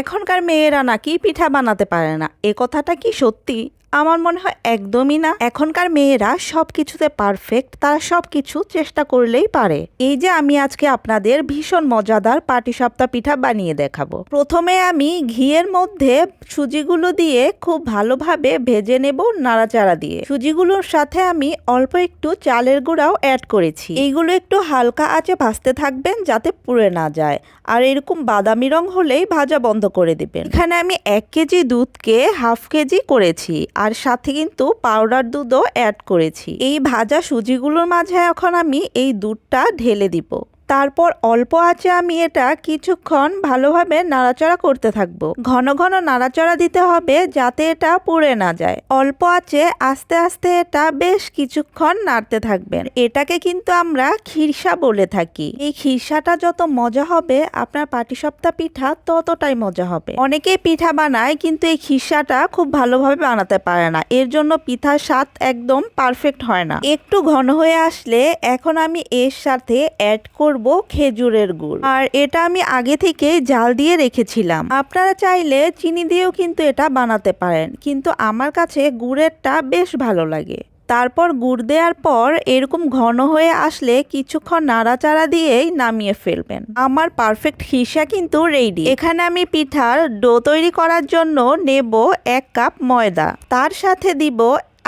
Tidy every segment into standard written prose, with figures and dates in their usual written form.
এখনকার মেয়েরা নাকি পিঠা বানাতে পারে না, এ কথাটা কি সত্যি? আমার মনে হয় একদমই না। এখনকার মেয়েরা সবকিছুতে পারফেক্ট, তারা সবকিছু চেষ্টা করলেই পারে। এই যে আমি আজকে আপনাদের ভীষণ মজাদার পাটিসাপটা পিঠা বানিয়ে দেখাবো। প্রথমে আমি ঘিয়ের মধ্যে সুজিগুলো দিয়ে খুব ভালোভাবে ভেজে নেব নাড়াচাড়া দিয়ে। সুজিগুলোর সাথে আমি অল্প একটু চালের গুঁড়াও অ্যাড করেছি। এইগুলো একটু হালকা আঁচে ভাজতে থাকবেন যাতে পুড়ে না যায়, আর এরকম বাদামি রং হলেই ভাজা বন্ধ করে দিবেন। এখানে আমি 1 কেজি দুধকে হাফ কেজি করেছি, আর সাথে কিন্তু পাউডার দুধও অ্যাড করেছি। এই ভাজা সুজিগুলোর মাঝে এখন আমি এই দুধটা ঢেলে দিব। তারপর অল্প আঁচে আমি এটা কিছুক্ষণ ভালোভাবে নাড়াচাড়া করতে থাকবো। ঘন ঘন নাড়াচাড়া দিতে হবে যাতে এটা পুড়ে না যায়। অল্প আঁচে আস্তে আস্তে এটা বেশ কিছুক্ষণ নাড়তে থাকবেন। এটাকে কিন্তু আমরা খিরসা বলে থাকি। এই খিরসাটা যত মজা হবে আপনার পাটিসাপটা পিঠা ততটাই মজা হবে। অনেকেই পিঠা বানায় কিন্তু এই খিরসাটা খুব ভালোভাবে বানাতে পারে না, এর জন্য পিঠার স্বাদ একদম পারফেক্ট হয় না। একটু ঘন হয়ে আসলে এখন আমি এর সাথে অ্যাড করব খেজুরের গুড়, আর এটা আমি আগে থেকে জাল দিয়ে রেখেছিলাম। আপনারা চাইলে চিনি দিয়েও কিন্তু এটা বানাতে পারেন, কিন্তু আমার কাছে গুড়েরটা বেশ ভালো লাগে। তারপর গুড় দেওয়ার পর এরকম ঘন হয়ে আসলে কিছুক্ষণ নাড়াচাড়া দিয়েই নামিয়ে ফেলবেন। আমার পারফেক্ট খিরসা কিন্তু রেডি। এখানে আমি পিঠার ডো তৈরি করার জন্য নেব 1 কাপ ময়দা, তার সাথে দিব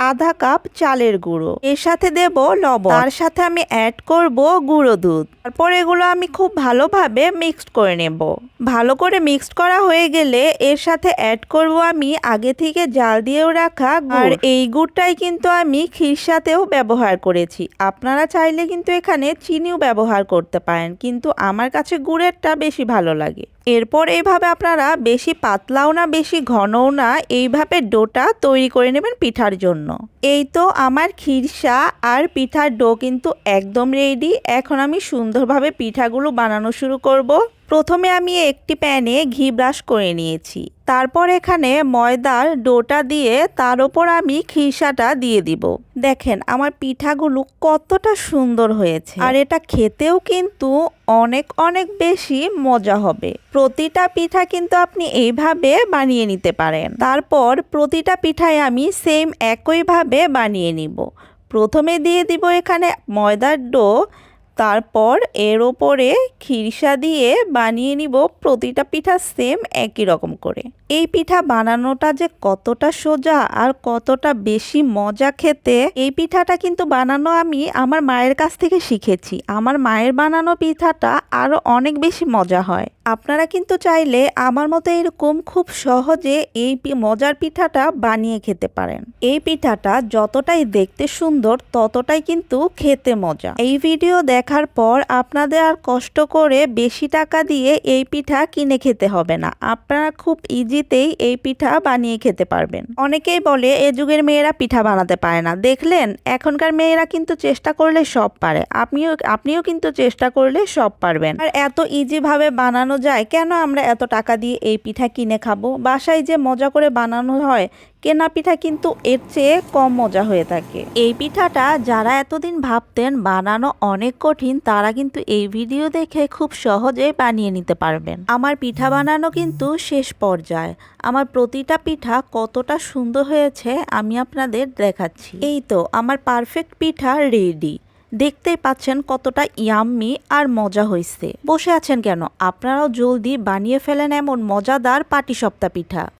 আধা কাপ চালের গুঁড়ো, এর সাথে দেব লবণ, তার সাথে আমি অ্যাড করব গুঁড়ো দুধ। তারপর এগুলো আমি খুব ভালোভাবে মিক্সড করে নেব। ভালো করে মিক্সড করা হয়ে গেলে এর সাথে অ্যাড করব আমি আগে থেকে জাল দিয়েও রাখা গুড়। আর এই গুড়টাই কিন্তু আমি খিরসাতেও ব্যবহার করেছি। আপনারা চাইলে কিন্তু এখানে চিনিও ব্যবহার করতে পারেন, কিন্তু আমার কাছে গুড়েরটা বেশি ভালো লাগে। এরপর এইভাবে আপনারা বেশি পাতলাও না বেশি ঘনও না, এইভাবে ডোটা তৈরি করে নেবেন পিঠার জন্য। এই তো আমার খিরসা আর পিঠার ডো কিন্তু একদম রেডি। এখন আমি সুন্দরভাবে পিঠাগুলো বানানো শুরু করব। প্রথমে আমি একটি প্যানে ঘি ব্রাশ করে নিয়েছি, তারপর এখানে ময়দার ডোটা দিয়ে তার উপর আমি খিরসাটা দিয়ে দিব। দেখেন আমার পিঠাগুলো কতটা সুন্দর হয়েছে, আর এটা খেতেও কিন্তু অনেক অনেক বেশি মজা হবে। প্রতিটা পিঠা কিন্তু আপনি এইভাবে বানিয়ে নিতে পারেন। তারপর প্রতিটা পিঠায় আমি সেম একইভাবে বানিয়ে নিব। প্রথমে দিয়ে দিব এখানে ময়দার ডো, তারপর এর ওপরে খিরসা দিয়ে বানিয়ে নিব প্রতিটা পিঠা সেম একই রকম করে। এই পিঠা বানানোটা যে কতটা সোজা আর কতটা বেশি মজা খেতে। এই পিঠাটা কিন্তু বানানো আমি আমার মায়ের কাছ থেকে শিখেছি। আমার মায়ের বানানো পিঠাটা আরো অনেক বেশি মজা হয়। আপনারা কিন্তু চাইলে আমার মতো এরকম খুব সহজে এই মজার পিঠাটা বানিয়ে খেতে পারেন। এই পিঠাটা যতটাই দেখতে সুন্দর ততটাই কিন্তু খেতে মজা। এই ভিডিও দেখার পর আপনাদের আর কষ্ট করে বেশি টাকা দিয়ে এই পিঠা কিনে খেতে হবে না। আপনারা খুব ইজিতেই এই পিঠা বানিয়ে খেতে পারবেন। অনেকেই বলে এ যুগের মেয়েরা পিঠা বানাতে পারে না। দেখলেন এখনকার মেয়েরা কিন্তু চেষ্টা করলে সব পারে। আপনিও কিন্তু চেষ্টা করলে সব পারবেন। আর এত ইজি ভাবে বানানো যায়, কেন আমরা এত টাকা দিয়ে এই পিঠা কিনে খাবো? বাসায় যে মজা করে বানানো হয়, কেনা পিঠা কিন্তু এর চেয়ে কম মজা হয়ে থাকে। এই পিঠাটা যারা এতদিন ভাবতেন বানানো অনেক কঠিন, তারা কিন্তু এই ভিডিও দেখে খুব সহজে বানিয়ে নিতে পারবেন। আমার পিঠা বানানো কিন্তু শেষ পর্যায়ে। আমার প্রতিটা পিঠা কতটা সুন্দর হয়েছে আমি আপনাদের দেখাচ্ছি। এই তো আমার পারফেক্ট পিঠা রেডি। দেখতেই পাচ্ছেন কতটা ইয়াম্মি আর মজা হয়েছে। বসে আছেন কেন? আপনারাও জলদি বানিয়ে ফেলেন এমন মজাদার পাটিসাপটা পিঠা।